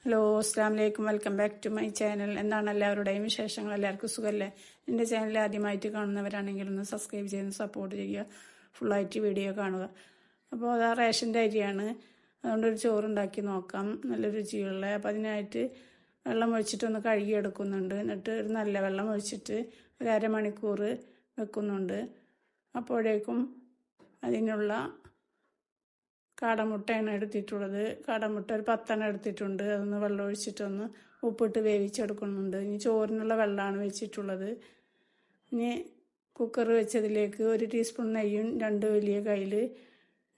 Hello, അസ്സാം വലൈക്കും. Welcome back to my channel. എന്താണ് എല്ലാവരുടെയും വിശേഷങ്ങൾ? എല്ലാവർക്കും സുഖമല്ലേ? എൻ്റെ ചാനൽ ആദ്യമായിട്ട് കാണുന്നവരാണെങ്കിൽ ഒന്ന് സബ്സ്ക്രൈബ് ചെയ്ത് സപ്പോർട്ട് ചെയ്യുക. ഫുള്ളായിട്ട് വീഡിയോ കാണുക. അപ്പോൾ അത് റേഷൻ്റെ അരിയാണ്, അതുകൊണ്ടൊരു ചോറുണ്ടാക്കി നോക്കാം, നല്ല രുചിയുള്ള. അപ്പോൾ അതിനായിട്ട് വെള്ളം ഒഴിച്ചിട്ടൊന്ന് കഴുകിയെടുക്കുന്നുണ്ട്. എന്നിട്ട് ഒരു നല്ല വെള്ളം ഒഴിച്ചിട്ട് ഒരു അരമണിക്കൂർ വെക്കുന്നുണ്ട്. അപ്പോഴേക്കും അതിനുള്ള കാടമുട്ടയാണ് എടുത്തിട്ടുള്ളത്. കാടമുട്ട ഒരു 10 എടുത്തിട്ടുണ്ട്. അതൊന്ന് വെള്ളം ഒഴിച്ചിട്ടൊന്ന് ഉപ്പിട്ട് വേവിച്ചെടുക്കുന്നുണ്ട്. ഇനി ചോറിനുള്ള വെള്ളമാണ് വെച്ചിട്ടുള്ളത്. ഇനി കുക്കർ വെച്ചതിലേക്ക് 1 ടീസ്പൂൺ നെയ്യും 2 വലിയ കയ്യിൽ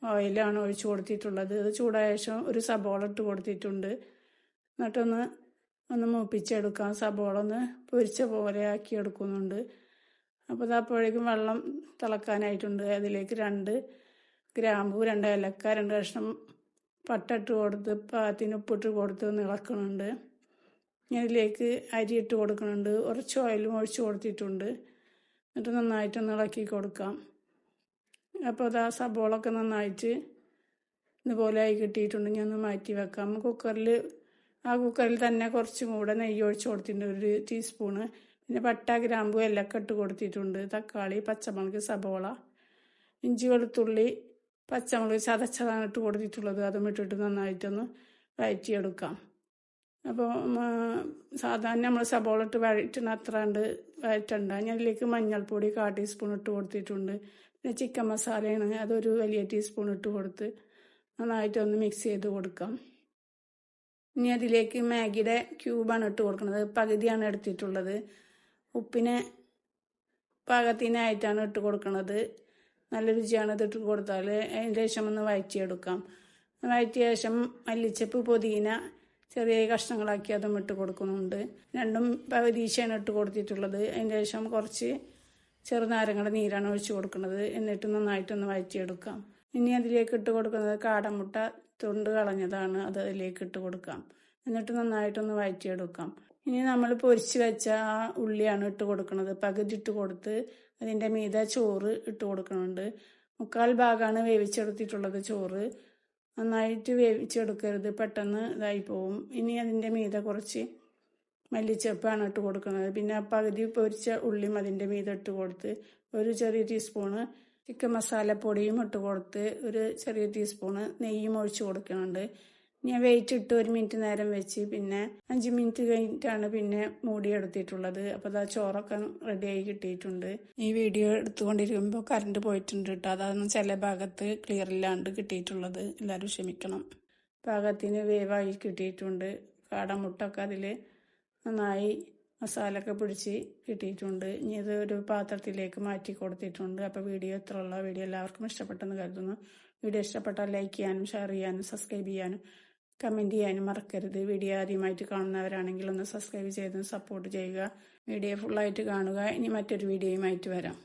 ഓയിലാണ് ഒഴിച്ചു കൊടുത്തിട്ടുള്ളത്. അത് ചൂടായ ശേഷം ഒരു സബോള ഇട്ട് കൊടുത്തിട്ടുണ്ട്. എന്നിട്ടൊന്ന് മൂപ്പിച്ചെടുക്കാം. സബോള ഒന്ന് പൊരിച്ച പോലെ ആക്കി എടുക്കുന്നുണ്ട്. അപ്പോൾ അപ്പോഴേക്കും വെള്ളം തിളക്കാനായിട്ടുണ്ട്. അതിലേക്ക് 2 ഗ്രാമ്പു, 2 ഏലക്ക, 2 കഷ്ണം പട്ട ഇട്ട് കൊടുത്ത് പാകത്തിന് ഉപ്പിട്ട് കൊടുത്ത് ഇളക്കുന്നുണ്ട്. ഇതിലേക്ക് അരി ഇട്ട് കൊടുക്കുന്നുണ്ട്. കുറച്ച് ഓയിലും ഒഴിച്ച് കൊടുത്തിട്ടുണ്ട്. എന്നിട്ട് നന്നായിട്ടൊന്ന് ഇളക്കി കൊടുക്കാം. അപ്പോൾ അത് സബോളൊക്കെ നന്നായിട്ട് ഇതുപോലെ ആയി കിട്ടിയിട്ടുണ്ട്. ഞാൻ ഒന്ന് മാറ്റി വെക്കാം. കുക്കറിൽ തന്നെ കുറച്ചും കൂടെ നെയ്യ് ഒഴിച്ച് കൊടുത്തിട്ടുണ്ട്, 1 ടീസ്പൂണ്. പിന്നെ പട്ട, ഗ്രാമ്പു, ഏലക്ക ഇട്ട് കൊടുത്തിട്ടുണ്ട്. തക്കാളി, പച്ചമുളക്, സബോള, ഇഞ്ചി, വെളുത്തുള്ളി, പച്ചമുളക് ചതച്ചതാണ് ഇട്ട് കൊടുത്തിട്ടുള്ളത്. അതും ഇട്ടിട്ട് നന്നായിട്ടൊന്ന് വഴറ്റിയെടുക്കാം. അപ്പോൾ സാധാരണ നമ്മൾ സബോള ഇട്ട് വഴറ്റുന്ന അത്ര വഴറ്റണ്ട. അതിലേക്ക് മഞ്ഞൾപ്പൊടി 1/4 ടീസ്പൂൺ ഇട്ട് കൊടുത്തിട്ടുണ്ട്. പിന്നെ ചിക്കൻ മസാലയാണ്, അതൊരു വലിയ ടീസ്പൂൺ ഇട്ട് കൊടുത്ത് നന്നായിട്ടൊന്ന് മിക്സ് ചെയ്ത് കൊടുക്കാം. ഇനി അതിലേക്ക് മാഗിയുടെ ക്യൂബാണ് ഇട്ട് കൊടുക്കുന്നത്. പകുതിയാണ് എടുത്തിട്ടുള്ളത്. ഉപ്പിന് പാകത്തിനായിട്ടാണ് ഇട്ട് കൊടുക്കുന്നത്. നല്ല രുചിയാണ് ഇതിട്ട് കൊടുത്താൽ. അതിന് ശേഷം ഒന്ന് വഴറ്റിയെടുക്കാം. വഴറ്റിയ ശേഷം മല്ലിച്ചപ്പ്, പുതിന ചെറിയ കഷ്ണങ്ങളാക്കി അതും ഇട്ട് കൊടുക്കുന്നുണ്ട്. രണ്ടും പകുതിശയാണ് ഇട്ട് കൊടുത്തിട്ടുള്ളത്. അതിന് ശേഷം കുറച്ച് ചെറുനാരങ്ങയുടെ നീരാണ് ഒഴിച്ച് കൊടുക്കുന്നത്. എന്നിട്ട് നന്നായിട്ടൊന്ന് വഴറ്റിയെടുക്കാം. ഇനി അതിലേക്ക് ഇട്ട് കൊടുക്കുന്നത് കാടമുട്ട തൊണ്ട് കളഞ്ഞതാണ്. അത് അതിലേക്ക് ഇട്ട് കൊടുക്കാം. എന്നിട്ട് നന്നായിട്ടൊന്ന് വഴറ്റിയെടുക്കാം. ഇനി നമ്മൾ പൊരിച്ച് വെച്ച ആ ഉള്ളിയാണ് ഇട്ട് കൊടുക്കുന്നത്. പകുതി ഇട്ട് കൊടുത്ത് അതിൻ്റെ മീതെ ചോറ് ഇട്ട് കൊടുക്കുന്നുണ്ട്. 3/4 ഭാഗമാണ് വേവിച്ചെടുത്തിട്ടുള്ളത് ചോറ്. നന്നായിട്ട് വേവിച്ചെടുക്കരുത്, പെട്ടെന്ന് ഇതായി പോവും. ഇനി അതിൻ്റെ മീതെ കുറച്ച് മല്ലിച്ചപ്പാണ് ഇട്ട് കൊടുക്കുന്നത്. പിന്നെ പകുതി പൊരിച്ച ഉള്ളിയും അതിൻ്റെ മീതെ ഇട്ട് കൊടുത്ത് 1 ചെറിയ ടീസ്പൂണ് ചിക്കൻ മസാലപ്പൊടിയും ഇട്ട് കൊടുത്ത് 1 ചെറിയ ടീസ്പൂണ് നെയ്യും ഒഴിച്ച് കൊടുക്കുന്നുണ്ട്. ഞാൻ വെയിറ്റ് ഇട്ട് 1 മിനിറ്റ് നേരം വെച്ച് പിന്നെ 5 മിനിറ്റ് കഴിഞ്ഞിട്ടാണ് പിന്നെ മൂടിയെടുത്തിട്ടുള്ളത്. അപ്പോൾ ആ ചോറൊക്കെ റെഡിയായി കിട്ടിയിട്ടുണ്ട്. ഈ വീഡിയോ എടുത്തുകൊണ്ടിരിക്കുമ്പോൾ കറണ്ട് പോയിട്ടുണ്ട് കേട്ടോ. അതാണ് ചില ഭാഗത്ത് ക്ലിയർ ഇല്ലാണ്ട് കിട്ടിയിട്ടുള്ളത്. എല്ലാവരും ക്ഷമിക്കണം. പാകത്തിന് വേവായി കിട്ടിയിട്ടുണ്ട്. കാടമുട്ടൊക്കെ അതിൽ നന്നായി മസാലയൊക്കെ പിടിച്ച് കിട്ടിയിട്ടുണ്ട്. ഇനി ഇത് ഒരു പാത്രത്തിലേക്ക് മാറ്റി കൊടുത്തിട്ടുണ്ട്. അപ്പോൾ വീഡിയോ ഇത്രയുള്ള വീഡിയോ എല്ലാവർക്കും ഇഷ്ടപ്പെട്ടെന്ന് കരുതുന്നു. വീഡിയോ ഇഷ്ടപ്പെട്ടാൽ ലൈക്ക് ചെയ്യാനും ഷെയർ ചെയ്യാനും സബ്സ്ക്രൈബ് ചെയ്യാനും കമൻറ്റ് ചെയ്യാനും മറക്കരുത്. വീഡിയോ ആദ്യമായിട്ട് കാണുന്നവരാണെങ്കിൽ ഒന്ന് സബ്സ്ക്രൈബ് ചെയ്ത് സപ്പോർട്ട് ചെയ്യുക. വീഡിയോ ഫുള്ളായിട്ട് കാണുക. ഇനി മറ്റൊരു വീഡിയോയുമായിട്ട് വരാം.